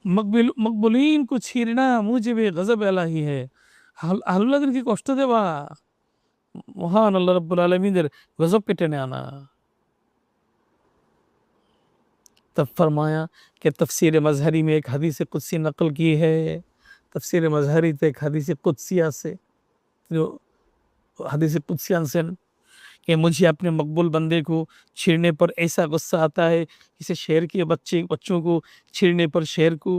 মকবুলিন কো ছিঁড়না মুজিবে গজব এলাহি হে। আহলুল্লাহদেরকে কষ্ট দেওয়া মহান আল্লাহ রাব্বুল আলামিনের গজবকে টেনে আনা। तब फरमाया कि तफसीर मजहरी में एक हदीस कुदसी नकल की है। तफसीर मजहरी तो एक हदीस कुदसिया से जो हदीस कुदसी अनसन कि मुझे अपने मकबूल बंदे को छेड़ने पर ऐसा गुस्सा आता है जैसे शेर के बच्चों को छेड़ने पर शेर को।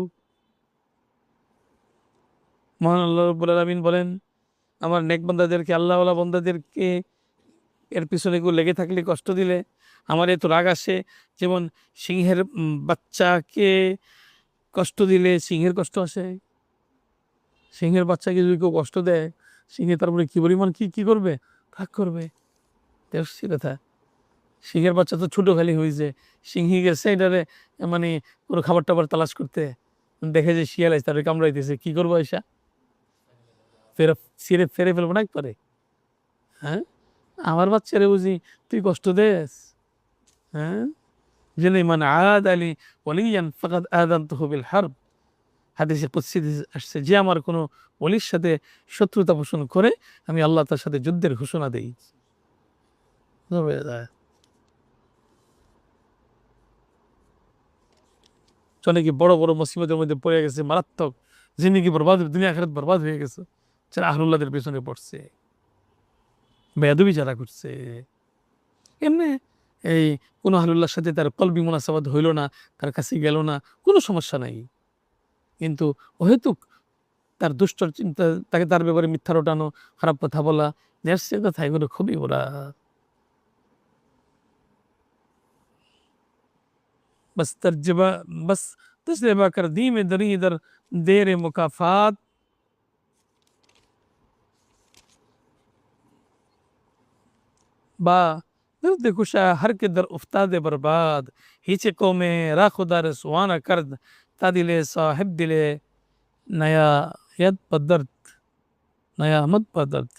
মহান আল্লাহ রাব্বুল আলামিন বলেন, আমার নেক বান্দাদেরকে, আল্লাহওয়ালা বান্দাদেরকে এর পিছনে কেউ লেগে থাকলে, কষ্ট দিলে আমার এত রাগ আসে, যেমন সিংহের বাচ্চাকে কষ্ট দিলে সিংহের কষ্ট আসে। সিংহের বাচ্চাকে যদি কেউ কষ্ট দেয়, সিংহে তারপরে কি পরিমাণ কি করবে, রাগ করবে। দেখছি কথা, সিংহের বাচ্চা তো ছোটো খালি হয়েছে, সিংহি গেছে এটারে মানে পুরো খাবার টাবার তালাশ করতে, দেখে যে শিয়াল আছে তারা কামড়াইতেছে, কি করবো এসা, ফেরে ফেলবো না একবারে? হ্যাঁ, আমার বাচ্চারে বুঝি তুই কষ্ট দেস? হ্যাঁ, জেনে মানে আদ আলী ওয়ালিয়ান ফাকাদ আযানতুহু বিল হারব। হাদিসে কুদসিতে আসছে, যে আমার কোনো ওলির সাথে শত্রুতা পোষণ করে আমি আল্লাহ তার সাথে যুদ্ধের ঘোষণা দেই। অনেকে বড় বড় মুসিবতের মধ্যে পড়ে গেছে, মারাত্মক জিন্দেগি বরবাদ, দুনিয়া আখিরাত বরবাদ হয়ে গেছে, যারা আহলুল্লাহদের পেছনে পড়ছে, বেয়াদবি যারা করছে। এমনি এই কোনো আহলুল্লাহর সাথে তার কলবি মুনাসাবাত হইল না, তার কাছে গেল না, কোনো সমস্যা নাই। কিন্তু অহেতুক তার দুষ্ট চিন্তা, তাকে তার ব্যাপারে মিথ্যা রটানো, খারাপ কথা বলা, নেয়ার কথা, এগুলো খুবই ওরা बस तर्जबा बस तजरबा कर दी में दरी इधर देर मुकाफात बा दर्द कुशा हर के दर उफ्ताद बर्बाद हिचे को में राखुदार सुहाना कर्द तादिले साहिब दिले नया यद पदर्द नया मद पदर्द।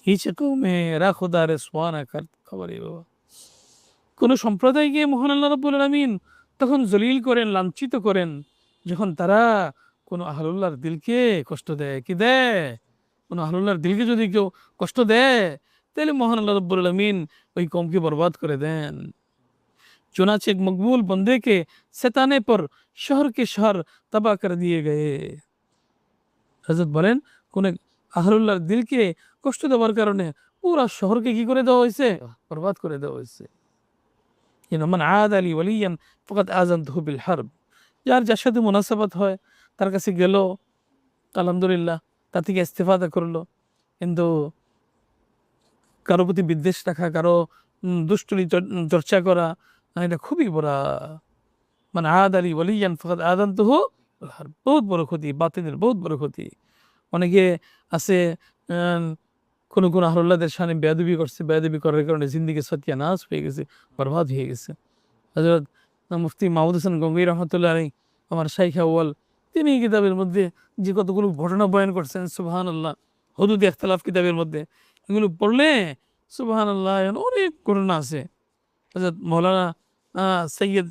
হিচে को में राखुदार सुहाना कर्द। খবরই বাবা, কোন সম্প্রদায়কে মহান আল্লাহ রাব্বুল আলামিন তখন জলিল করেন, লাঞ্ছিত করেন, যখন তারা কোনো আহলুল্লাহর দিলকে কষ্ট দেয়। কি দেয়? কোনো আহলুল্লাহর দিলকে যদি কেউ কষ্ট দেয়, তাহলে মহান আল্লাহ রাব্বুল আলামিন ওই কওমকে বরবাদ করে দেন। चुनाचे एक मकबूल बंदे के सताने पर शहर के शहर तबाह कर दिए गए। হযরত বলেন, কোন আহলুল্লাহর দিলকে কষ্ট দেওয়ার কারণে পুরা শহরকে কি করে দেওয়া হয়েছে? বরবাদ করে দেওয়া হয়েছে। মান আদ আলী ওয়ালিয়ান ফাকাদ আযানতুহু বিল হারব। যার যার সাথে মুনাসাবাত হয় তার কাছে গেল, আলহামদুলিল্লাহ, তা থেকে ইস্তেফাদা করলো, কিন্তু কারো প্রতি বিদ্বেষ রাখা, কারো দুষ্টুমি চর্চা করা, এটা খুবই বড়। মানে আদ আলী ওয়ালিয়ান ফাকাদ আযানতুহু বিল হারব, বহুত বড় ক্ষতি, বাতিলের বহুত বড় ক্ষতি। অনেকে আছে কোনো কোনো আহলুল্লাহদের সামনে বেয়াদবি করছে, বেয়াদবি করার কারণে জিন্দিগি সত্যানাশ হয়ে গেছে, বরবাদ হয়ে গেছে। হযরত মুফতি মাহমুদ হোসেন গঙ্গোহী রহমতুল্লাহ আলাইহি, আমার শাইখ আউয়াল, তিনি কিতাবের মধ্যে যে কতগুলো ঘটনা বয়ান করছেন, সুবহানাল্লাহ, হুদুদ ইখতিলাফ কিতাবের মধ্যে, এগুলো পড়লে সুবহানাল্লাহ অনেক ঘটনা আছে। হযরত মাওলানা সৈয়দ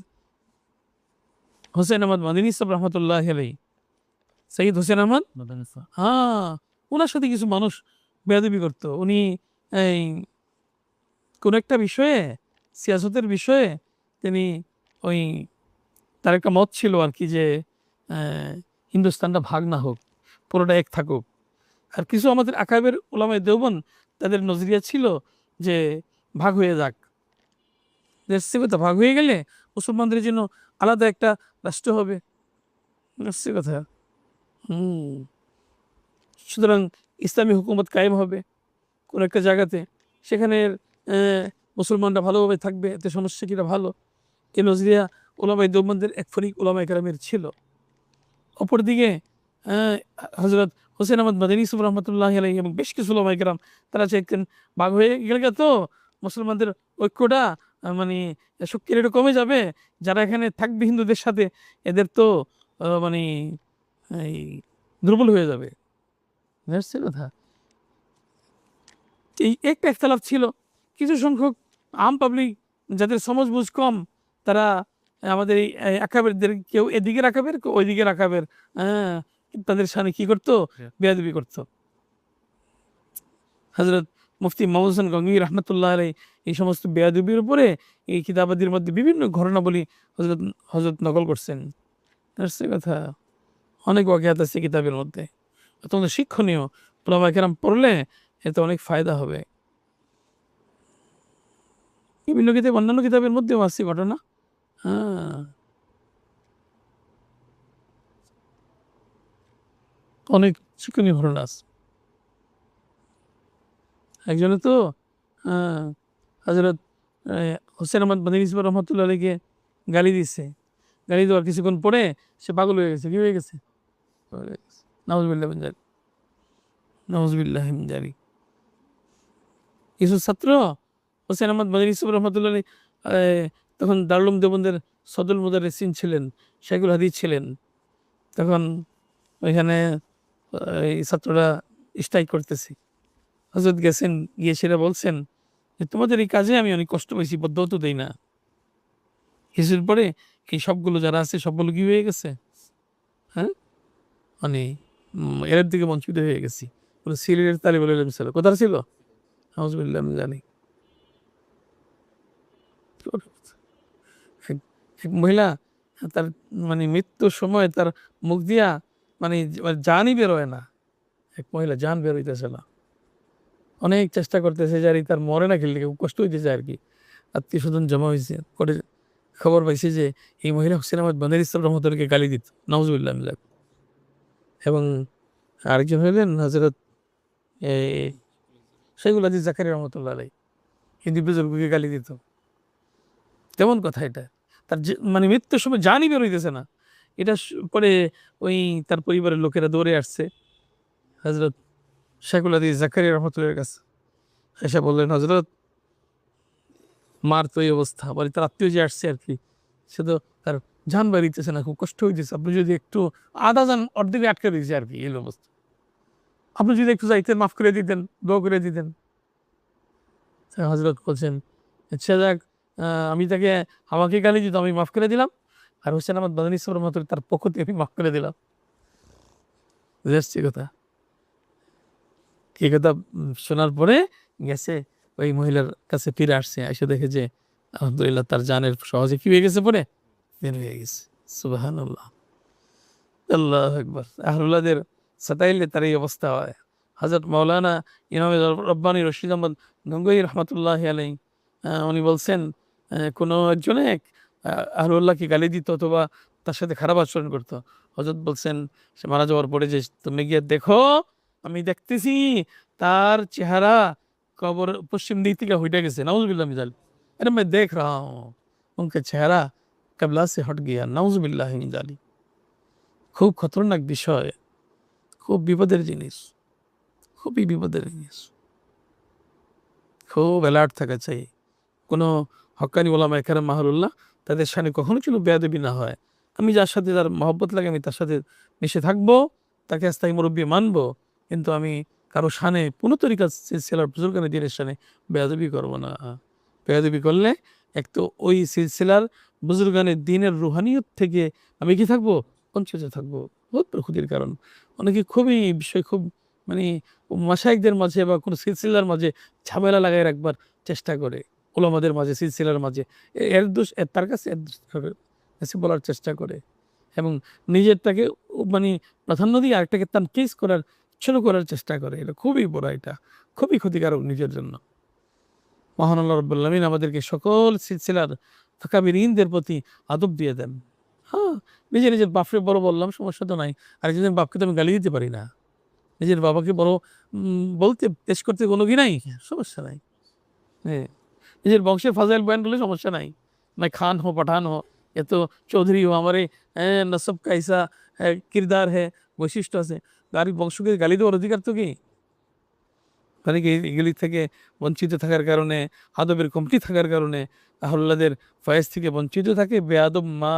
হোসেন আহমদ মাদানী সাহেব রহমতুল্লাহি আলাইহি, সৈয়দ হোসেন আহমদ মাদানী সাহেব, হ্যাঁ, ওনার সাথে কিছু মানুষ বেয়াদবি করতো। উনি এই কোনো একটা বিষয়ে, সিয়াসতের বিষয়ে, তিনি ওই তার একটা মত ছিল আর কি, যে হিন্দুস্তানটা ভাগ না হোক, পুরোটা এক থাকুক। আর কিছু আমাদের আকাবের উলামায়ে দেওবন্দ, তাদের নজরিয়া ছিল যে ভাগ হয়ে যাক, দেখছি কথা, ভাগ হয়ে গেলে মুসলমানদের জন্য আলাদা একটা রাষ্ট্র হবে, দেখছি কথা। সুতরাং ইসলামী হুকুমত কায়েম হবে কোনো একটা জায়গাতে, সেখানে মুসলমানরা ভালোভাবে থাকবে, এতে সমস্যা কিনা, ভালো। এই নজরিয়া উলামায়ে দেওবন্দের এক ফরিক উলামায়ে কেরামের ছিল। অপরদিকে হযরত হোসেন আহমদ মাদানী সাহেব রহমতুল্লাহি আলাইহি এবং বেশ কিছু উলামায়ে কেরাম, তারা চাইতেন ভাগ হয়ে গেলে তো মুসলমানদের ঐক্যটা মানে শক্তির একটু কমে যাবে, যারা এখানে থাকবে হিন্দুদের সাথে, এদের তো মানে এই দুর্বল হয়ে যাবে, বুঝতে কথা। এই একটা ইখতিলাফ ছিল। কিছু সংখ্যক আম পাবলিক যাদের সমঝ বুঝ কম, তারা আমাদের এই আকাবেরদের কেউ এদিকের আকাবের, কেউ ওইদিকের আকাবের, হ্যাঁ, তাদের সামনে কি করতো? বেয়াদবি করতো। হযরত মুফতি মাহমুদ হোসেন গঙ্গোহী রহমাতুল্লাহ আলাইহি এই সমস্ত বেয়াদবির উপরে এই কিতাবাদির মধ্যে বিভিন্ন ঘটনাবলী হযরত নকল করছেন। আসছে কথা, অনেক ওয়াকিয়াত আছে কিতাবের মধ্যে, অত্যন্ত শিক্ষণীয়। উলামায়ে কেরাম পড়লে এতে অনেক ফায়দা হবে। বিভিন্ন কিতাব, অন্যান্য কিতাবের মধ্যেও আছে ঘটনা। হ্যাঁ, অনেক শিক্ষণীয় ঘটনা আছে। একজনে তো হযরত হোসেন আহমদ মদনী রহমতুল্লাহ আলাইহিকে গালি দিচ্ছে। গালি দেওয়ার কিছুক্ষণ পরে সে পাগল হয়ে গেছে। কি হয়ে গেছে? নাউজুবিল্লাহ মিন যালিক, নাউজুবিল্লাহি মিন যালিক। কিছু ছাত্র হোসেন আহমদ মদনী রহমতুল্লাহ আলাইহি তখন দারুল উলুম দেওবন্দের সদরুল মুদাররিসিন ছিলেন, শাইখুল হাদিস ছিলেন। তখন ওইখানে এই ছাত্ররা স্ট্রাইক করতেছে। হযরত গেছেন, গিয়ে সেটা বলছেন যে তোমাদের এই কাজে আমি অনেক কষ্ট পাইছি, বদদোয়া তো দেই না। কিছুদিন পরে এই সবগুলো যারা আছে সবগুলো কি হয়ে গেছে? হ্যাঁ, মানে এর দিকে বঞ্চিত হয়ে গেছি। সিলেটের তালিবুল ইলম ছিল, কোথায় ছিল? নাউজুবিল্লাহ মিন যালিক। এক মহিলা, তার মানে মৃত্যুর সময় তার মুখ দিয়া মানে জানই বেরোয় না। এক মহিলা জান বের হইতেছে না, অনেক চেষ্টা করতেছে যে তার মরে না খেললে, কষ্ট হইতেছে আর কি। আত্মীয় স্বজন জমা হয়েছে করে খবর পাইছে যে এই মহিলা হোসেন আহমদ বন্দর ইসলাম রহমতুল্লাহকে গালি দিত, নাউজুবিল্লাহ মিন যালিক। এবং আরেকজন হইলেন হযরত শাইখুল হাদিস জাকারিয়া রহমতুল্লাহ আলাইহি, হিন্দু বুজুর্গকে গালি দিত। তেমন কথা এটা। তার মানে মৃত্যুর সময় জানই বের হইতেছে না। এটা পরে ওই তার পরিবারের লোকেরা দৌড়ে আসছে হযরত শাইখুল হাদিস জাকারিয়া রহমতুল্লাহর কাছে। এসে বললেন, হযরত মার তো এই অবস্থা, মানে তার আত্মীয় যে আসছে আর কি, সে তো তার জান বেরিতেছে না, খুব কষ্ট হইতেছে। আপনি যদি একটু আধা জান অর্ধেকে আটকে দিয়েছে আর কি, এই অবস্থা। আপনি যদি একটু যাইতেন, মাফ করে দিতেন, দোয়া করে দিতেন। হযরত বলছেন, আচ্ছা যাক, আমি তাকে, আমাকে গালি দিত, আমি মাফ করে দিলাম। আর হোসেন আহমদ মাদানী সাহেবের মতো তার পক্ষ থেকে আমি মাফ করে দিলাম। বুঝে আসছে কথা? এই কথা শোনার পরে গেছে ওই মহিলার কাছে ফিরে আসছে, এসে দেখে যে আলহামদুলিল্লাহ তার জানের সহজে কি হয়ে গেছে, পরে বের হয়ে গেছে। সুবহানাল্লাহ, আল্লাহু আকবার। আহলুল্লাহদের সাতাইলে তার এই অবস্থা হয়। হযরত মাওলানা ইমাম রব্বানী রশিদ আহমদ গঙ্গোহী রহমাতুল্লাহি আলাইহি উনি বলছেন, কোনো একজনে আহলুল্লাহকে গালি দিত অথবা তার সাথে খারাপ আচরণ করত। হযরত বলছেন, সে মারা যাওয়ার পরে, যে তুমি গিয়ে দেখো, আমি দেখতেছি তার চেহারা কবর পশ্চিম দিক থেকে হইটা গেছে। নাউজুবিল্লাহ মিন যালিক। अरे मैं देख रहा हूँ उनका चेहरा किबला से हट गया, नाउजुबिल्लाह मिन जालिक। খুব খতরনাক বিষয়, খুব বিপদের জিনিস, খুবই বিপদের জিনিস। খুব অ্যালার্ট থাকা চাই। কোনো হক্কানি ওলামায়ে কেরাম মাহরুল্লাহ, তাদের শানে কখনো যেন বেয়াদবি না হয়। আমি যার সাথে তার মহব্বত লাগে আমি তার সাথে মিশে থাকবো, তাকে স্থায়ী মুরব্বী মানবো, কিন্তু আমি কারো শানে কোনো তরিকা সিলসিলার বুজুর্গানে দিনের শানে বেয়াদবি করবো না। বেয়াদবি করলে এক তো ওই সিলসিলার বুজুর্গানের দিনের রুহানিয়ত থেকে আমি কি থাকবো? বঞ্চিত থাকবো। বহুত বড় ক্ষতির কারণ। অনেকে খুবই বিষয় খুব মানে মাশায়েখদের মাঝে বা কোনো সিলসিলার মাঝে ঝামেলা লাগায় রাখবার চেষ্টা করে। উলামাদের মাঝে, সিলসিলার মাঝে এর দোষ তার কাছে, এর দোষ কাছে বলার চেষ্টা করে এবং নিজেরটাকে মানে প্রাধান্য দিয়ে আরেকটাকে তানকিস করার, ছোট করার চেষ্টা করে। এটা খুবই বড়, এটা খুবই ক্ষতিকারক নিজের জন্য। মহান আল্লাহ রাব্বুল আলামিন আমাদেরকে সকল সিলসিলার ফাকাবিরিনদের প্রতি আদব দিয়ে দেন। হ্যাঁ, নিজের বাপরে বড় বললাম, সমস্যা তো নাই। আরেকজনের বাপকে তো আমি গালি দিতে পারি না। নিজের বাবাকে বড় বলতে, পেশ করতে কোনো কি নাই, সমস্যা নাই। হ্যাঁ, নিজের বংশের ফাজাইল বয়ান করলে সমস্যা নাই। मैं खान हो पठान हो या तो चौधरी हो, हमारे नसब का ऐसा किरदार है, বৈশিষ্ট্য আছে। আর বংশকে গালি দেওয়ার অধিকার তো কি? মানে কি এগুলি থেকে বঞ্চিত থাকার কারণে, আদবের কমতি থাকার কারণে আহলুল্লাহদের ফয়েজ থেকে বঞ্চিত থাকে। বেয়াদব মা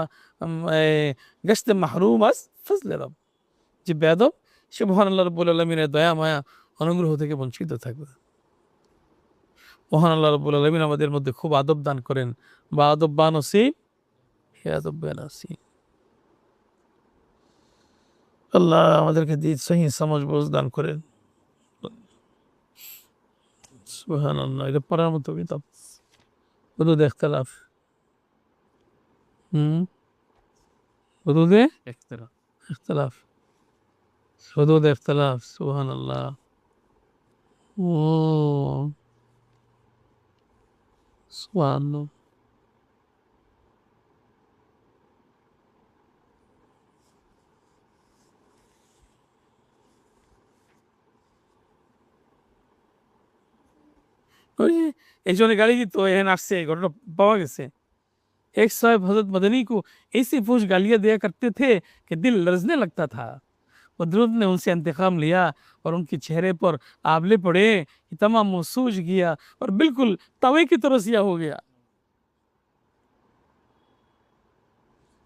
গেস্তে মাহরুম আস ফজলে রব, যে বেয়াদব সে মহান আল্লাহ রাব্বুল আলামিনের দয়া মায়া অনুগ্রহ থেকে বঞ্চিত থাকবে। মহান আল্লাহ রাব্বুল আলামিন আমাদের মধ্যে খুব আদব দান করেন, বা আদব বা নসিব, হে আদব বা নসিব। আল্লাহ আমাদেরকে দিন সহি সমঝ বুঝ দান করেন। সুবহানাল্লাহ, এটা পড়ার মতো কিতাব। হুদুদ ইখতিলাফ। হুদুদে ইখতিলাফ, হুদুদ ইখতিলাফ। সুবহানাল্লাহ। ও সুবহানাল্লাহ। ওই একজনে গালি দিত, এখানে আসছে, এই ঘটনা পাওয়া গেছে। एक साहब हजरत मदनी को ऐसी फूश गालियां दिया करते थे कि दिल लरजने लगता था। कुदरत ने उनसे इंतकाम लिया और उनके चेहरे पर आंवले पड़े, तमाम मुंह सूज गया और बिल्कुल तवे की तरह सिया हो गया।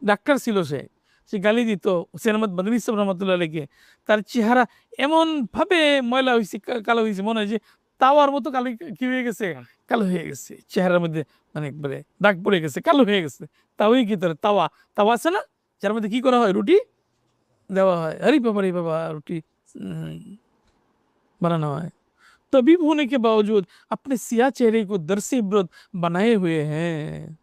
ডাক্তার ছিল সে, সে গালি দিত হুসেন আহমদ মদনী সাহেব রহমতুল্লাহ আলাইকে। তার চেহারা এমন ভাবে ময়লা হয়েছে, কালো হয়েছে, মনে হয় যে তাওয়ার মতো কালো, কি হয়ে গেছে, কালো হয়ে গেছে চেহারার মধ্যে, মানে একবারে দাগ পড়ে গেছে, কালো হয়ে গেছে। তাওই কি তোর তাওয়া, তাওয়া আছে না, যার মধ্যে কি করা হয়, রুটি দেওয়া হয়, আরে বাবা রুটি উম, বানানো হয়। तबीब होने के बावजूद अपने सिया चेहरे को दर से इबरत बनाए हुए हैं।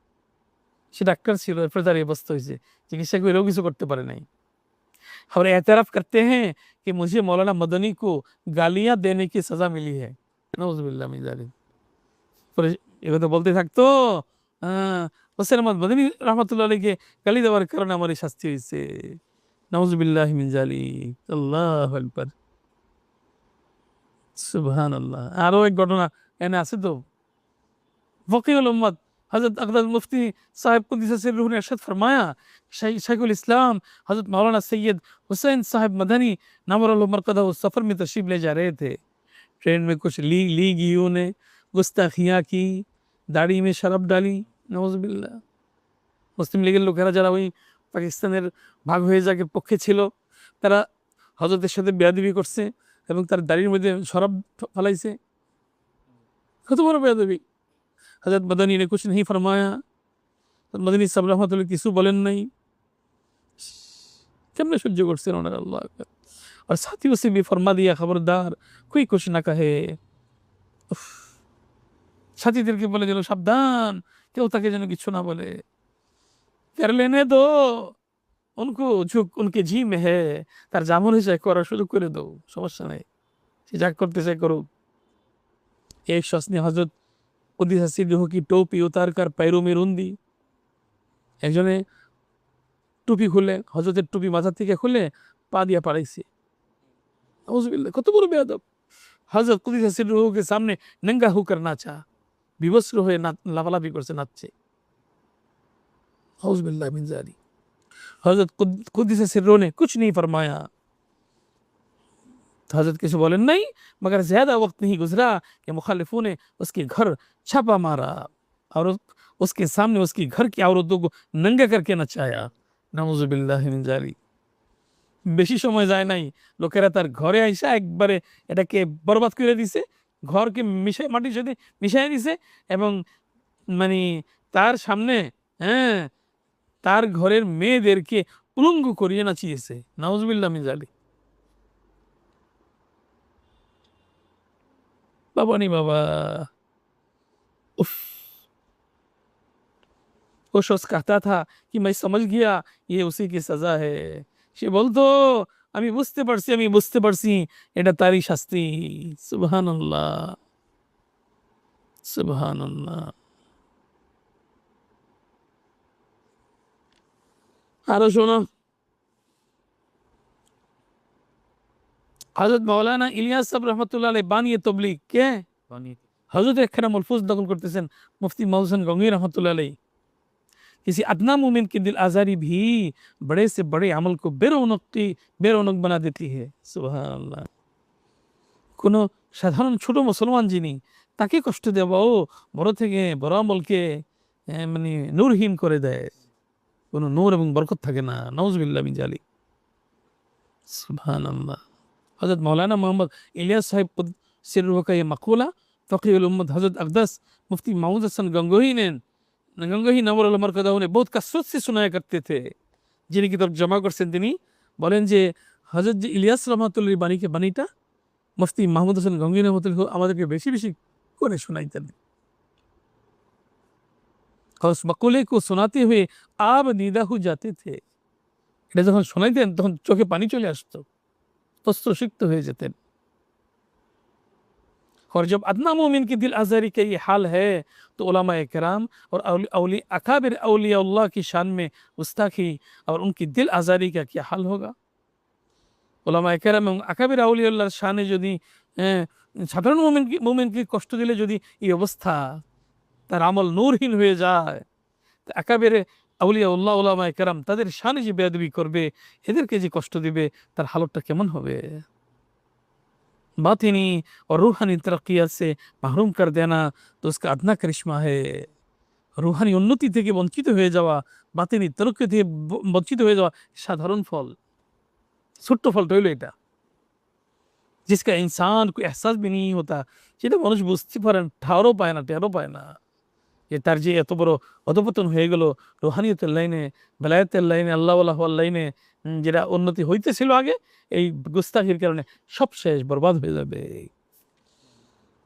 সে ডাক্তার ছিল, এরপরে তার এই অবস্থা হয়েছে, চিকিৎসা করেও কিছু করতে পারে নাই। और एतराफ़ करते हैं कि मुझे मौलाना मदनी को गालियाँ देने की सज़ा मिली है। নাউযুবিল্লাহ মিন যালিক। পরে এ কথা বলতে থাকতো, হোসেন আহমদ মদনী রহমতুল্লাহ আলাইকে গালি দেওয়ার কারণে আমার এই শাস্তি হয়েছে। নাউযুবিল্লাহ মিন যালিক। আল্লাহু আকবার। সুবহানাল্লাহ। আরো এক ঘটনা এনে আছে তো, ফকিহুল উম্মত हज़रत अक़दस मुफ्ती साहिब कुद्दस सिर्रुहु ने इरशाद फरमाया, शेखुल इस्लाम हज़रत मौलाना सैयद हुसैन साहिब मदनी नव्वरल्लाहु मरक़दहु सफ़र में तशरीफ़ ले जा रहे थे। ट्रेन में कुछ लीगियों ने गुस्ताखियाँ की, दाढ़ी में शराब डाली। नऊज़ुबिल्लाह। মুসলিম লীগের লোকেরা যারা ওই পাকিস্তানের ভাগ হয়ে যাকে পক্ষে ছিল, তারা হযরতের সাথে বেয়াদবি করছে এবং তার দাড়ির মধ্যে শরাব ফলাইছে। কত বড় বেয়াদবি! हज़रत मदनी ने कुछ नहीं फरमाया। मदनी साहब रहमतुल्लाह কিছু বলেন নাই। কেমনে সহ্য করছেন ওনারা, আল্লাহ আকবার। और साथियों से भी फरमा दिया, खबरदार कोई कुछ ना कहे। উফ! সাথীদেরকে বলে দিল, সাবধান, কেউ তাকে যেন কিছু না বলে। कर लेने दो उनको जो उनके जी में है। তার যা মনে চায় করার সুযোগ করে দাও, সমস্যা নাই, সে যা করতে চায় করুক। एक शख्स ने हज़रत कुद्दस सिर्रुहु की टोपी उतार कर पैरों में रौंद दी। একজনে টুপি খুলে, হযরতের টুপি মাথা থেকে খুলে পা দিয়া পাড়াইছে। নাউযুবিল্লাহ, কত বড় বেয়াদব! হযরত কুদ্দস সিররুহু के सामने नंगा होकर नाचा, বিবস্ত্র হয়ে লাফালাফি করছে, নাচছে। नाउज़ुबिल्लाह मिन ज़ालिक। हज़रत कुद्दस सिर्रुहु ने कुछ नहीं फरमाया। तो हज़रत কিছু বলেন নাই, मगर ज़्यादा वक्त नहीं गुजरा कि मुखालिफों ने उसके घर छापा मारा और उसके सामने उसके घर की औरतों को नंगा करके नचाया। नाउज़ुबिल्लाह मिन ज़ालिक। বেশি সময় যায় নাই, লোকেরা তার ঘরে আইসা একবারে এটাকে বরবাদ করে দিছে। ঘরকে মাটির সাথে মিশাই দিছে এবং মানে তার সামনে, হ্যাঁ, তার ঘরের মেয়েদেরকে উলঙ্গ করিয়ে নাচিয়েছে। নাউযুবিল্লাহ মিন যালিক। বাবা রে বাবা! উফ! वो शख्स कहता था कि मैं समझ गया ये उसी की सज़ा है। সে বলতো, আমি বুঝতে পারছি এটা তারই শাস্তি। সুবহানাল্লাহ, সুবহানাল্লাহ। আরো শোনো, হযরত মাওলানা ইলিয়াস সাহেব রহমাতুল্লাহ আলাইহি বানিয়ে তবলিগ, কে হযরত একখানা মালফুজ নকল করতেছেন মুফতি মহসিন গঙ্গোহী রহমতুল্লাহ আলাইহি। किसी अदना मोमिन की दिल आज़ारी भी बड़े से बड़े अमल को बेरौनक बना देती है। সুবহান আল্লাহ। কোনো সাধারণ ছোট মুসলমান যিনি, তাকে কষ্ট দেওয়াও বড় থেকে বড় আমলকে মানে নূরহীন করে দেয়। কোনো নূর এবং বরকত থাকে না। নাউযুবিল্লাহ মিন যালিক। সুবহানাল্লাহ। हज़रत मौलाना मोहम्मद इलियास साहिब सिर्रुहु का ये मक़ूला फ़क़ीहुल उम्मत हज़रत अक़दस मुफ्ती महमूद हसन गंगोही नवर मरकज़ा उन्हें बहुत कसरत से सुनाया करते थे। যিনি কিতাব জমা করছেন তিনি বলেন যে হযরত যে ইলিয়াস রহমাতুল্লাহির বাণীটা মুফতি মাহমুদ হোসেন গঙ্গোহী রহমাতুল্লাহ আমাদেরকে বেশি বেশি করে শোনাইতেন। और उस मक़ूले को सुनाते हुए आप नीदा हो जाते थे। এটা যখন শোনাইতেন তখন চোখে পানি চলে আসতো, তস্ত্রসিক্ত হয়ে যেতেন। और जब अदना मोमिन की दिल आज़ारी का ये हाल है तो उलमाए किराम और अकाबिर औलियाउल्लाह की शान में गुस्ताखी और उनकी दिल आज़ारी का क्या हाल होगा। उलमाए किराम এবং আকাবির আউলিয়াউল্লাহর শানে যদি সাধারণ মুমিনকে কষ্ট দিলে যদি এই অবস্থা, তার আমল নূরহীন হয়ে যায়, তো আকাবির আউলিয়াউল্লাহ উলামায়ে কেরাম তাদের শানে যে বেয়াদবি করবে, এদেরকে যে কষ্ট দিবে, তার হালতটা কেমন হবে। बातिनी और रूहानी तरक्कियात से महरूम कर देना तो उसका अदना करिश्मा है। रूहानी उन्नति থেকে বঞ্চিত হয়ে যাওয়া, বাতিনি তরক্কি থেকে বঞ্চিত হয়ে যাওয়া সাধারণ ফল, ছোট্ট ফলটা হইল এটা, जिसका इंसान को एहसास भी नहीं होता, যেটা মানুষ বুঝতে পারে না, টেরও পায় না যে তার যে এত বড় অধপতন হয়ে গেল রুহানিয়তের লাইনে, বেলায়েতের লাইনে, আল্লাহওয়ালা হওয়ার লাইনে যেটা উন্নতি হইতেছিল আগে, এই গুস্তাখির কারণে সব শেষ, বরবাদ হয়ে যাবে।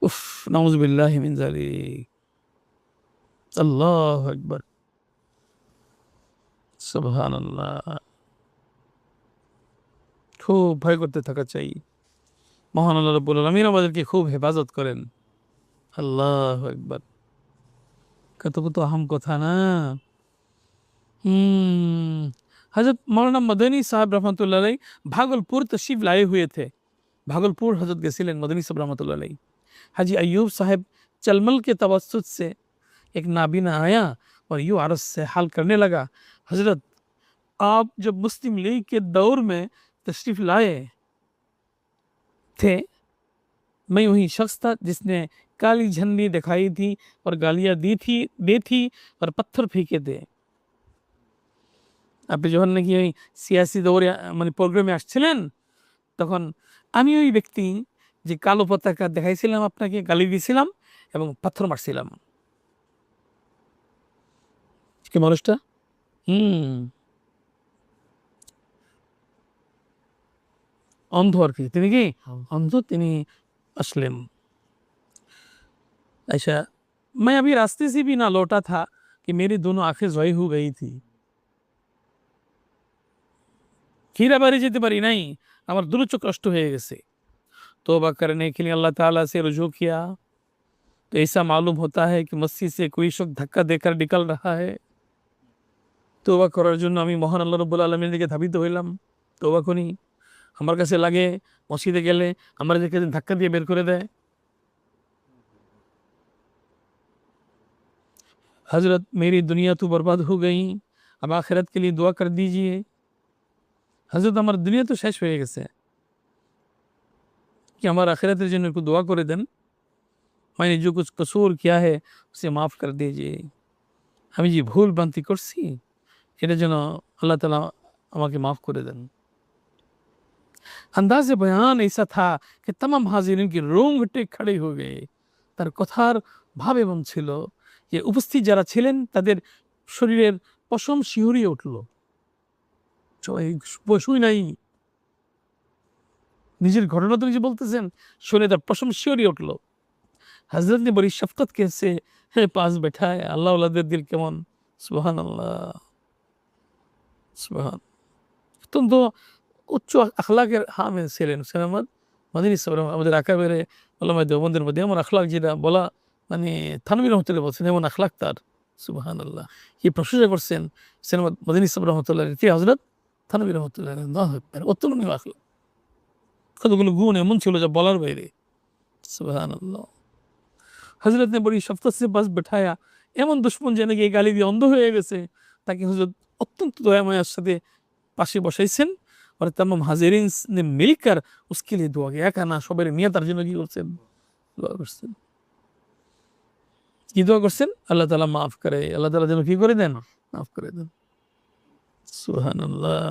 উফ, নাউযুবিল্লাহি মিন যালিক। আল্লাহু আকবার, সুবহানাল্লাহ। খুব ভয় করতে থাকা চাই। মহান আল্লাহ রাব্বুল আলামিন আমাদেরকে খুব হেফাজত করেন। আল্লাহু আকবার। কত अहम কথা না। हज़रत मौलाना मदनी साहब रहमतुल्लाह अलैह भागलपुर तशरीफ लाए हुए थे। भागलपुर हज़रत गसिलेन मदनी साहब रहमतुल्लाह अलैह। हाजी अय्यूब साहब चलमल के तवस्सुत से एक नाबीना आया और यूँ अर्ज़ से हाल करने लगा, हज़रत आप जब मुस्लिम लीग के दौर में तशरीफ लाए थे, मैं वही शख्स था जिसने काली झंडी दिखाई थी और गालियाँ दी थी और पत्थर फेंके थे। আপনি যখন নাকি ওই সিয়াসি দৌড়ে মানে প্রোগ্রামে আসছিলেন, তখন আমি ওই ব্যক্তি যে কালো পতাকা দেখাইছিলাম, আপনাকে গালি দিয়েছিলাম এবং পাথর মারছিলাম। কি মানুষটা অন্ধ আর কি, তিনি কি অন্ধ, তিনি আসলেন। ऐसा मैं अभी रास्ते से भी ना लौटा था कि मेरी दोनों आंखें ज़ोई हो गई थी। हीरा बारी যেতে পারি নাই, আমার দুটো চোখ নষ্ট হয়ে গেছে। तौबा करने के लिए अल्लाह ताला से रुजू किया तो ऐसा मालूम होता है कि मस्जिद से कोई शख्स धक्का देकर निकल रहा है। तौबा করার জন্য আমি মহান আল্লাহ রাব্বুল আলামিনের দিকে ধাবিত হইলাম, তওবা করি। আমার কাছে লাগে মসজিদে গেলে আমাদেরকে ধাক্কা দিয়ে বের করে দেয়। हज़रत मेरी दुनिया तो बर्बाद हो गई, अब आखिरत के लिए दुआ कर दीजिए। हज़रत हमारी दुनिया तो शेष हो गए कि हमारा आखिरतेर जन्य को दुआ करे दें। मैंने जो कुछ कसूर किया है उसे माफ़ कर दीजिए। हमें जी भूल भ्रांति करছি, এটা যেন আল্লাহ তাআলা আমাকে মাফ করে দেন। अंदाज़े बयान ऐसा था कि तमाम हाजिरीन की रोंगटे खड़े हो गए। তার কথার ভাব এমন ছিল যে উপস্থিত যারা ছিলেন তাদের শরীরের পশম শিহরিয়ে উঠল। বসুই নাই, নিজের ঘটনা তো নিজে বলতেছেন, শুনে তার পশম শিহরিয়ে উঠল। হযরত ने बड़ी शफकत कैसे पास बैठाए। আল্লাহ ওয়ালাদের দিল কেমন, সুবহানাল্লাহ, সুবহান। অত্যন্ত উচ্চ আখলাকের হামিল ছিলেন হুসাইন আহমদ মদনী সাহেব। আমাদের আকাবেরে উলামায়ে দেওবন্দের মধ্যে এমন আখলাক যেটা বলা, মানে থানভী রহমতুল্লাহ বলছেন এমন আখলাক তার, সুবহানাল্লাহ। কি প্রশংসা করছেন হুসাইন আহমদ মদনী সাহেব রহমতুল্লাহ, হযরত থানভী রহমতুল্লাহ, আল্লাহু আকবার। অতুলনীয় আখলাক, কতগুলো গুণ এমন ছিল যা বলার বাইরে, সুবহানাল্লাহ। হযরত ने बड़ी शफकत से पास बैठाया। এমন দুশমন যে নাকি এই গালি দিয়ে অন্ধ হয়ে গেছে, তাকে হযরত অত্যন্ত দয়াময়ের সাথে পাশে বসাইছেন। और तमाम हाजिरीन ने मिलकर उसके लिए दुआ किया। একা না, সবাই নিয়ে তার জন্য কি করছেন, দোয়া করছেন। কি দোয়া করছেন, আল্লাহ তাআলা মাফ করে, আল্লাহ তাআলা যেন কি করে দেন, মাফ করে দেন। সুবহানাল্লাহ।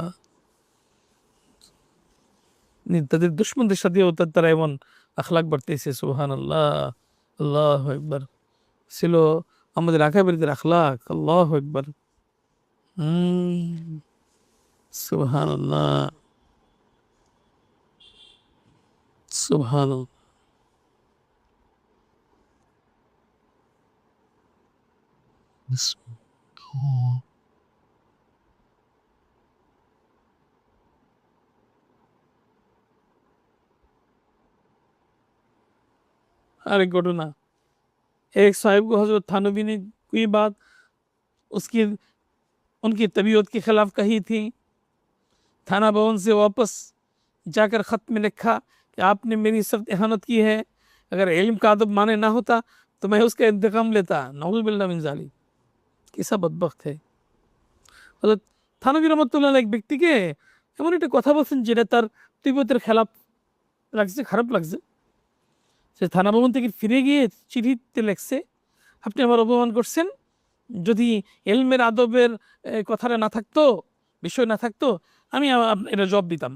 তাদের দুশমনদের সাথেও তারা এমন আখলাক বাড়তেছে, সুবহানাল্লাহ। আল্লাহু আকবার। ছিল আমাদের আকাবিরদের আখলাক। আল্লাহু আকবার। হুম, সুবহানাল্লাহ, সুবহানাল্লাহ। আরেক घटना, एक साहिब को हज़रत थानवी ने कोई बात उसकी उनकी तबीयत के खिलाफ कही थी। थाना भवन से वापस जाकर ख़त में लिखा कि आपने मेरी सख्त इहानत की है, अगर इल्म का अदब माने ना होता तो मैं उसका इंतकाम लेता। नाउज़ुबिल्लाह मिन ज़ालिक। कैसा बदबख्त है। হযরত থানভী রহমাতুল্লাহ আলাইহি এক ব্যক্তিকে এমন একটা কথা বলছেন যেটা তার তিব্বতের খেলাফ লাগছে, খারাপ লাগছে। সে থানা ভবন থেকে ফিরে গিয়ে চিঠিতে লেখছে, আপনি আমার অপমান করছেন। যদি ইলমের আদবের কথাটা না থাকতো, বিষয় না থাকতো, আমি এটা জবাব দিতাম।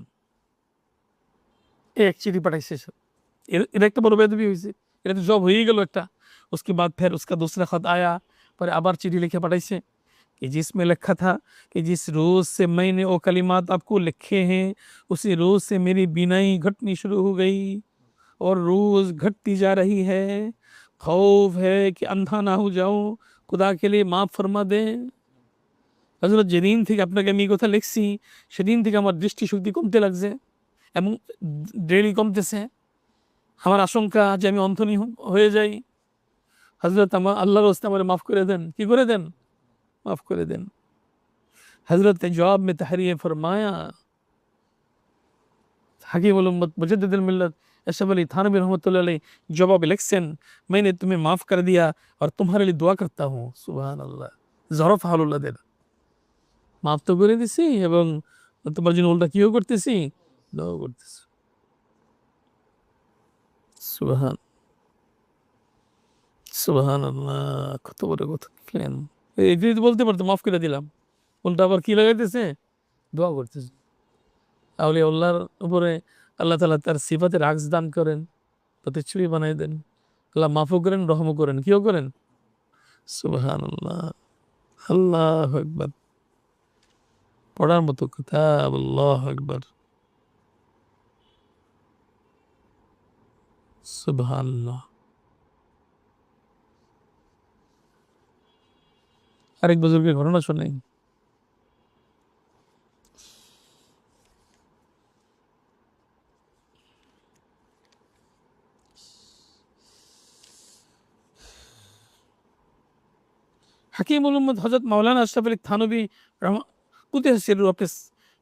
এক চিঠি পাঠাইছে সে। এটা একটা বড় বেয়াদবি হয়েছে। এটা তো জব হয়েই গেল একটা। उसके बाद फिर उसका दूसरा खत आया, पर আবার চিঠি লিখে পাঠাইছে कि जिसमें लिखा था कि जिस रोज़ से मैंने वो कलिमात आपको लिखे हैं, उसी रोज़ से मेरी बीनाई घटनी शुरू हो गई और रोज़ घटती जा रही है। खौफ है कि अंधा ना हो जाऊं, खुदा के लिए माफ़ फरमा दें। হযরত যেদিন থেকে আপনাকে আমি এই কথা লিখছি সেদিন থেকে আমার দৃষ্টিশক্তি কমতে লাগছে এবং ডেইলি কমতেছে। আমার আশঙ্কা যে আমি অন্ধনী হয়ে যাই। হযরত আমার আল্লাহর রাস্তায় আমারে মাফ করে দেন। কি করে দেন? মাফ করে দেন। हज़रत ने जवाब में तहरीर फरमाया, हकीम उल उम्मत मुजद्दिदुल मिल्लत अशरफ अली थानवी रहमतुल्लाह अलैह जवाब लिखছেন, मैंने तुम्हें माफ़ कर दिया और तुम्हारे लिए दुआ करता हूँ। सुबहान अल्लाह। ज़रफ़ হালুল্লাহদের মাফ তো করে দিছি এবং তোমার জন্য উল্টা কিও করতেছি, দোয়াও করতেছি। সুবহান, সুবহানাল্লাহ। কত বড় কথা লিখলেন। এই যদি বলতে পারতো মাফ করে দিলাম, উল্টা আবার কি লাগাইতেছে? দোয়া করতেছে। আউলিয়াউল্লাহর উপরে আল্লাহ তাআলা তার সিফাতের আকস দান করেন, প্রতিচ্ছবি বানাই দেন। আল্লাহ মাফও করেন, রহমও করেন। কিও করেন? সুবহানাল্লাহ। আল্লাহু আকবার। পড়ার মতো কিতাব। আল্লাহু আকবার। সুবহানাল্লাহ। আরেক বুজুর্গের ঘটনা শোনেন। হাকিমুল উম্মত হযরত মাওলানা আশরাফ আলী থানভী কুদ্দিস সিররুহু अपने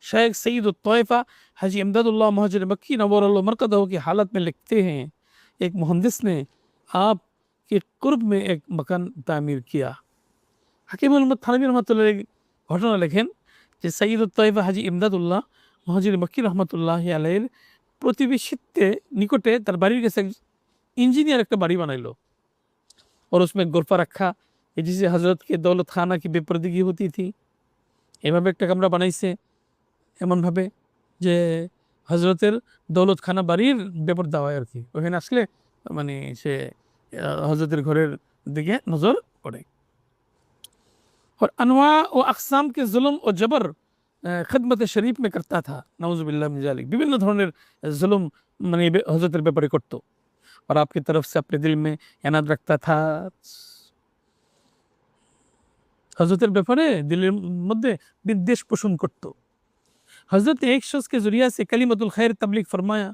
शेख सईद तौइफ़ा हाजी इमदादुल्लाह मुहाजिर मक्की नव्वरल्लाहु मरकज़हू की हालत में लिखते हैं, एक मुहद्दिस ने आपके कुर्ब में एक मकान तामीर किया। হাকিমুল উম্মত থানভী রহমাতুল্লাহ আলাইহি ঘটনা লেখেন যে সঈদ তয়বা হাজি ইমদাদুল্লাহ মুহাজির মক্কি রহমতুল্লাহ আলাইহির প্রতিবেশিত্বে নিকটে তার বাড়ির কাছে इंजीनियर একটা বাড়ি বানাইলো और उसमें गोरफा रखा कि जिसे हज़रत के दौलत खाना की बेपर्दगी होती थी। এভাবে একটা কামরা বানাইছে এমনভাবে যে হজরতের দৌলতখানা বাড়ির বেপরদা হয় আর কি। ওখানে আসলে মানে সে হজরতের ঘরের দিকে নজর পড়ে। और अनवा व अक़साम के जुल्म और जबर खिदमत शरीफ में करता था। नाउज़ुबिल्लाह मिन ज़ालिक। বিভিন্ন ধরনের जुल्म মানে হজরতের ব্যাপারে করতো और आपकी तरफ से अपने दिल में एनाद रखता था। হজরতের ব্যাপারে দিলের মধ্যে বিদ্বেষ পোষণ করত। হজরত एक शख्स के ज़रिया से कलिमतुल खैर तबलीग फरमाया।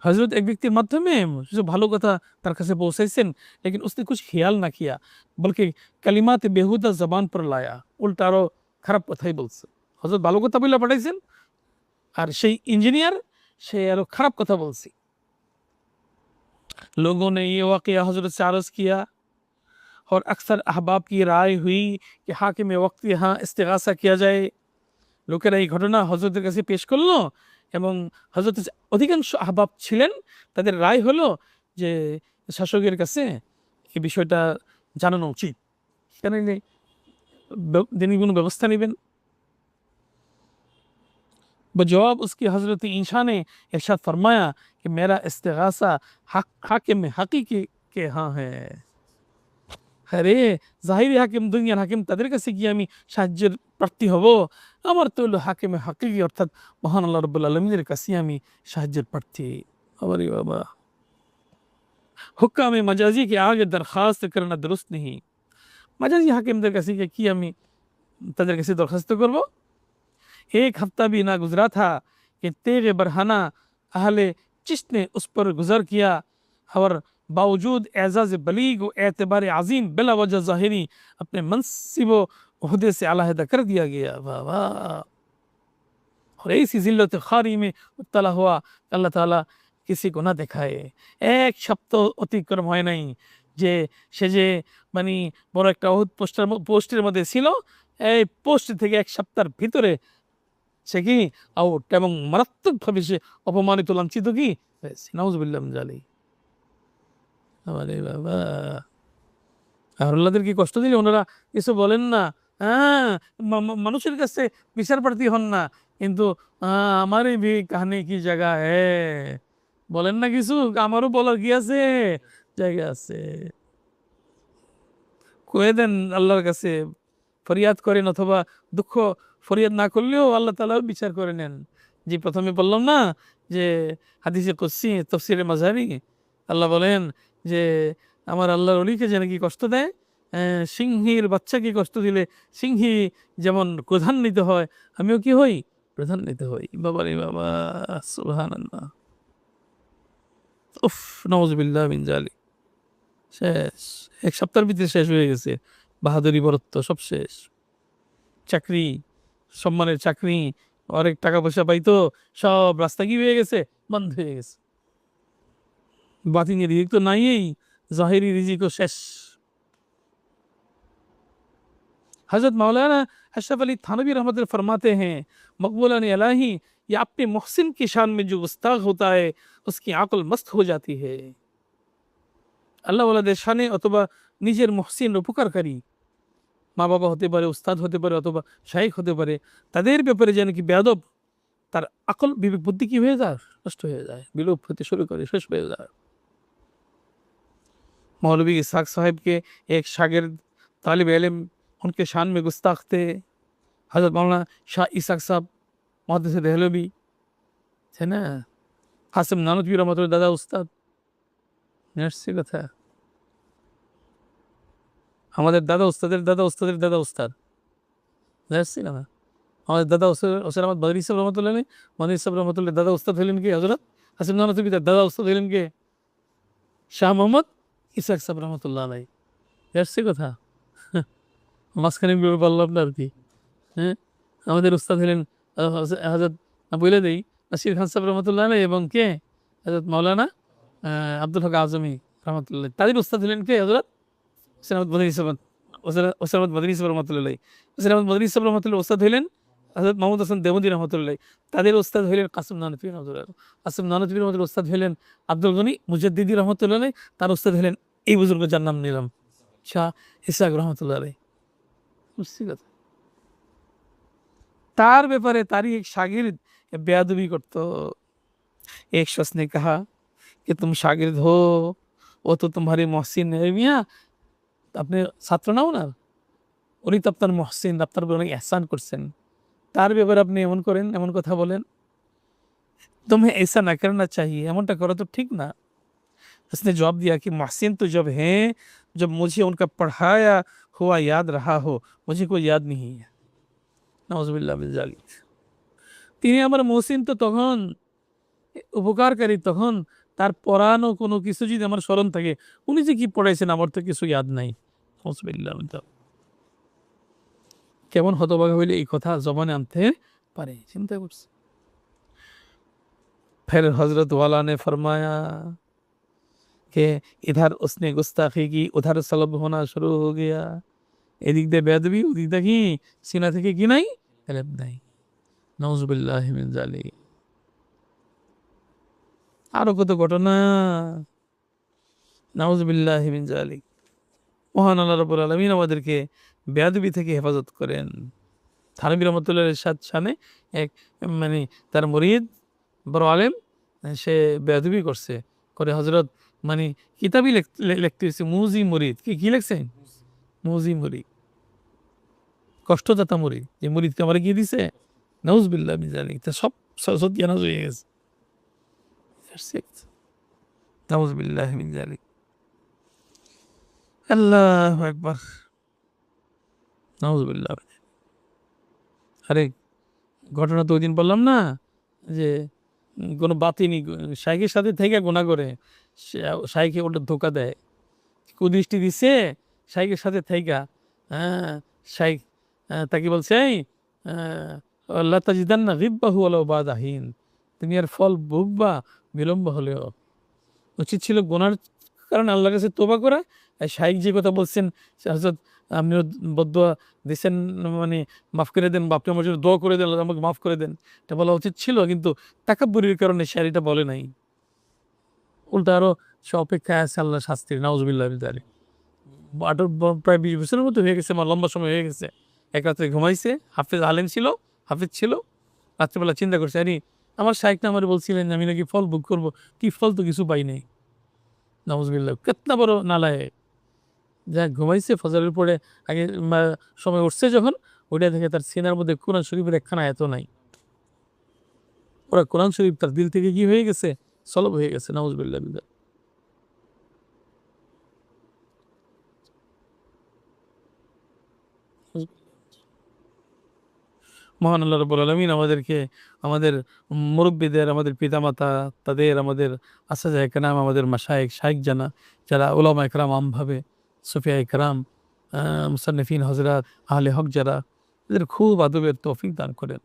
हजरत एक व्यक्तिर माध्यमे जो ভালো কথা তার কাছে পৌঁছাইছেন, लेकिन उसने कुछ ख्याल ना किया बल्कि कलिमात बेहुदा ज़बान पर लाया। উল্টা আরো খারাপ কথাই বলছে। হজরত ভালো কথা বলে পাঠাইছেন আর সেই ইঞ্জিনিয়ার সে আরো খারাপ কথা বলছে। लोगों ने ये वाक़या हजरत से अर्ज़ किया और अक्सर अहबाब की राय हुई कि हाकिम वक्त यहाँ इस्तिगासा किया जाए। লোকেরা এই ঘটনা হজরতের কাছে পেশ করলো এবং হজরতের অধিকাংশ আহবাব ছিলেন তাদের রায় হলো যে শাসকের কাছে এই বিষয়টা জানানো উচিত। কেন তিনি কোনো ব্যবস্থা নেবেন। बजवाब उसकी हज़रत ईशा ने इरशाद फरमाया कि मेरा इस्तिगासा हाकिम हकीकी आपके यहाँ है। আরে জাহিরি হাকিম, দুনিয়ার হাকিম, তাদের কাছে গিয়ে আমি সাহায্যের প্রার্থী হব? আমার তো হলো হাকিমে হাকিকি, অর্থাৎ মহান আল্লাহ রাব্বুল আলামিনের কাছে আমি সাহায্যের প্রার্থী। আরে বাবা, হুক্কামে মাজাজি কে আগে দরখাস্ত করনা দুরুস্ত নেই। মাজাজি হাকিমদের কাছে গিয়ে কি আমি তাদের কাছে দরখাস্ত করব? एक हफ्ता भी ना गुजरा था कि तेग बरहाना अहले चिश्त ने उस पर गुजर किया और बावजूद एजाज बलीग व एतबार अजीम बिला वजह ज़ाहिरी अपने मनसिब व ओहदे से अलहदा कर दिया गया। वाह वाह। और ऐसी जिल्लत खारी में मुब्तला हुआ, अल्लाह ताला किसी को ना देखाए। एक সপ্তাহ অতিক্রম হয় নাই যে সে যে মানে বড় একটা অহুদ পোস্টের মধ্যে ছিল, এই পোস্ট থেকে এক সপ্তাহের ভিতরে সে কি আউট, এবং মারাত্মকভাবে সে অপমানিত, লাঞ্ছিত কি হয়েছে। নাউজুবিল্লাহ মিন যালিক। আরে বাবা, আহলুল্লাহদের কি কষ্ট দিলে ওনারা কিছু বলেন না? হ্যাঁ, মানুষের কাছে বিচার প্রার্থী হন না, কিন্তু আমারই ভি কাহানি কি জায়গা হে, বলেন না কিছু, আমারও বলার কি আছে, জায়গা আছে। কয়ে দেন আল্লাহর কাছে, ফরিয়াদ করেন, অথবা দুঃখ ফরিয়াদ না করলেও আল্লাহ তাআলা বিচার করে নেন। যে প্রথমে বললাম না যে হাদিসে কুদসি তাফসীরে মাযহারি আল্লাহ বলেন যে আমার আল্লাহর ওলিকে যেন কি কষ্ট দেয়, সিংহীর বাচ্চাকে কষ্ট দিলে সিংহী যেমন ক্রোধান্বিত হয়, আমিও কি হই, ক্রোধান্বিত হই। বাবা রে বাবা, সুবহানাল্লাহ। উফ, নাউজুবিল্লাহ মিন যালিক। শেষ, এক সপ্তাহের ভিতরে শেষ হয়ে গেছে, বাহাদুরি বরত্ব সব শেষ। চাকরি, সম্মানের চাকরি, অনেক টাকা পয়সা পাইতো, সব রাস্তা কি হয়ে গেছে, বন্ধ হয়ে গেছে। বাতিনি রিজিক তো নাই, জাহিরি রিজিকও শেষ। हज़रत मौलाना अशरफ अली थानवी रहमतुल्लाह फरमाते हैं, मकबूलान इलाही, ये अपने मोहसिन की शान में जो गुस्ताख होता है उसकी आकल मस्त हो जाती है। আল্লাহ ওয়ালাদের শানে অথবা নিজের মহসিন উপকারকারী, মা বাবা হতে পারে, উস্তাদ হতে পারে, অথবা শাইখ হতে পারে, তাদের ব্যাপারে যেন কি বেয়াদব, তার আকল বিবেক বুদ্ধি কি হয়ে যায়, নষ্ট হয়ে যায়, বিলোপ হতে শুরু করে, শেষ হয়ে যায়। मौलवी इसहाक साहब के एक शागिर्द तालिब इल्म उनके शान में गुस्ताख थे। हज़रत मौलाना शाह इसहाक साहब मुहद्दिस देहलवी थे ना, कासिम नानवी रहमतुल्लाह दादा उस्ताद, नर्सी কথা আমাদের দাদা উস্তাদের দাদা উস্তাদের দাদা উস্তাদ, নর্সি না আমাদের দাদা হোসেন আহমদ বদরি সাহেব রহমতুল্লাহ আলাইহি, বদরি সাহেব রহমতুল্লাহ দাদা উস্তাদ হলেন কে হযরত কাসিম নানवी, তার দাদা উস্তাদ হলেন কে শাহ মোহাম্মদ ইসহাক সাহেব রহমতুল্লাহ আলাইহি। নর্সি কথা মাঝখানে বললাম না আর কি। হ্যাঁ, আমাদের উস্তাদ হলেন হযরত, বলে দেই, নাসির খান সাহেব রহমতুল্লাহ আলাইহি, এবং কে হযরত মাওলানা আব্দুল হক আজমি রহমতুল্লাহ। তাদের উস্তাদ হলেন কে হযরত হোসেন আহমদ মদনী সাহেব, হোসেন আহমদ মদনী সাহেব রহমতুল্লাহ। হোসেন আহমদ মদনী সাহেব রহমতুল্লাহ উস্তাদ হলেন হযরত মাহমুদ হাসান দেওবন্দি রহমতুল্লাহ। তাদের উস্তাদ হলেন কাসিম নানভী রহমতুল্লাহ। কাসিম নানভী রহমতুল্লাহ উস্তাদ হলেন আব্দুল গনি মুজাদ্দিদি রহমতুল্লাহ। তার উস্তাদ হলেন এই বুজুর্গ যার নাম নিলাম, শাহ ইসহাক রহমতুল্লাহ। বুঝছি কথা। তার ব্যাপারে তারই এক शागिर्द बेअदबी करतो। एक शख्स ने कहा कि तुम शागिर्द हो, वो तो तुम्हारे मोहसिन है। मियाँ, আপনি ছাত্র নাও না, উনি তো আপনার মহসিন, আপনার উপর অনেক এহসান করছেন, তার ব্যাপারে আপনি এমন করেন, এমন কথা বলেন, तुम्हें ऐसा ना करना चाहिए, এমনটা করা তো ঠিক না। उसने जवाब दिया कि मोहसिन तो जब हैं जब मुझे उनका पढ़ाया हुआ याद रहा हो, मुझे कोई याद नहीं है। नाउजुबिल्लाह मिन जालिक। তিনি আমার মহসিন তো তখন, উপকারকারী তখন, তার পড়ানো কোনো কিছু যদি আমার স্মরণ থাকে, উনি যে কি পড়াইছেন আমার তো কিছু ইয়াদ নাই। নাউজুবিল্লাহ মিন যালিক। কেমন হতভাগা হইলে এই কথা জবানে আনতে পারে, চিন্তা করছে। फिर हजरत वाला ने फरमाया कि इधर उसने गुस्ताखी की, उधर सलब होना शुरू हो गया। এদিক দিয়ে বেয়াদবি, ওদিক দিয়ে কি সিনা থেকে কি নাই, এলেম নাই। নাউজুবিল্লাহি মিন যালিক। আরো কত ঘটনা, নাউজুবিল্লাহি মিন যালিক। মহান আল্লাহ রাব্বুল আলামিন আমাদেরকে বেয়াদবি থেকে হেফাজত করেন। থানভী রহমতুল্লাহ এরশাদ শানে এক মানে তার মুরিদ বড় আলেম, সে বেয়াদবি করছে, করে হযরত মানে কিতাবই লিখতে হয়েছে মুজি মুরিদ। কি লিখছে? মুজি মুরিদ, কষ্টদাতা মুরিদ। যে মুরিদকে আমার গিয়ে দিছে, নাউজুবিল্লাহ মিন যালিক। তা সব সত্যানাশ হয়ে গেছে। নাউজুবিল্লাহ মিন যালিক। আল্লাহু আকবার, নাউজুবিল্লাহ। আরে ঘটনা তো ওইদিন বললাম না যে কোনো বাতিনি শাইখের সাথে থেকে গুনাহ করে, শাইখে ওটা ধোকা দেয়, কুদৃষ্টি দিছে শাইখের সাথে থাইকা। হ্যাঁ, শাইখ তাকে বলছে, এই লা তাজিদান্না গিব্বাহু ওয়ালাউ বাদা হিন, তুমি আর ফল ভুগবা বিলম্ব হলেও। উচিত ছিল গুনার কারণে আল্লাহর কাছে তওবা করা। আর শাইখ যে কথা বলছেন, হযরত আপনিও বদদোয়া দিছেন, মানে মাফ করে দেন, আপনি আমার জন্য দোয়া করে দেন, আল্লাহ আমাকে মাফ করে দেন, এটা বলা উচিত ছিল, কিন্তু তাকাব্বুরির কারণে সে আর এটা বলে নাই। উল্টা আরো সে অপেক্ষায় আছে আল্লাহর শাস্তির। নাউজুবিল্লাহ মিন যালিক। প্রায় 20 বছরের মতো হয়ে গেছে, আমার লম্বা সময় হয়ে গেছে। এক রাত্রে ঘুমাইছে, আলেম ছিল, হাফেজ ছিল। রাত্রেবেলা চিন্তা করছে, আরে আমার শাইখ না আমার বলছিলেন আমি নাকি ফল ভোগ করবো, কি ফল তো কিছু পাই নাই। নাউজুবিল্লাহ, কেতনা বড় নালায়েক। যা ঘুমাইছে, ফজরের পরে আগে সময় উঠছে যখন, ওইটা থেকে তার সিনার মধ্যে কোরআন শরীফের একখানা এত নাই। ওরা কোরআন শরীফ তার দিল থেকে কি হয়ে গেছে, সলব হয়ে গেছে। নাউজুবিল্লাহ। মহান আল্লাহ রাব্বুল আলামিন আমাদেরকে, আমাদের মুরব্বিদের, আমাদের পিতামাতা, তাদের, আমাদের আসহাবে কেরাম, আমাদের মাশায়েখ, শায়েখ জানা, যারা উলামায়ে কেরাম আমভাবে, সুফিয়ায়ে কেরাম, মুসান্নিফিন হযরত, আহলে হক যারা, এদের খুব আদবের তৌফিক দান করেন।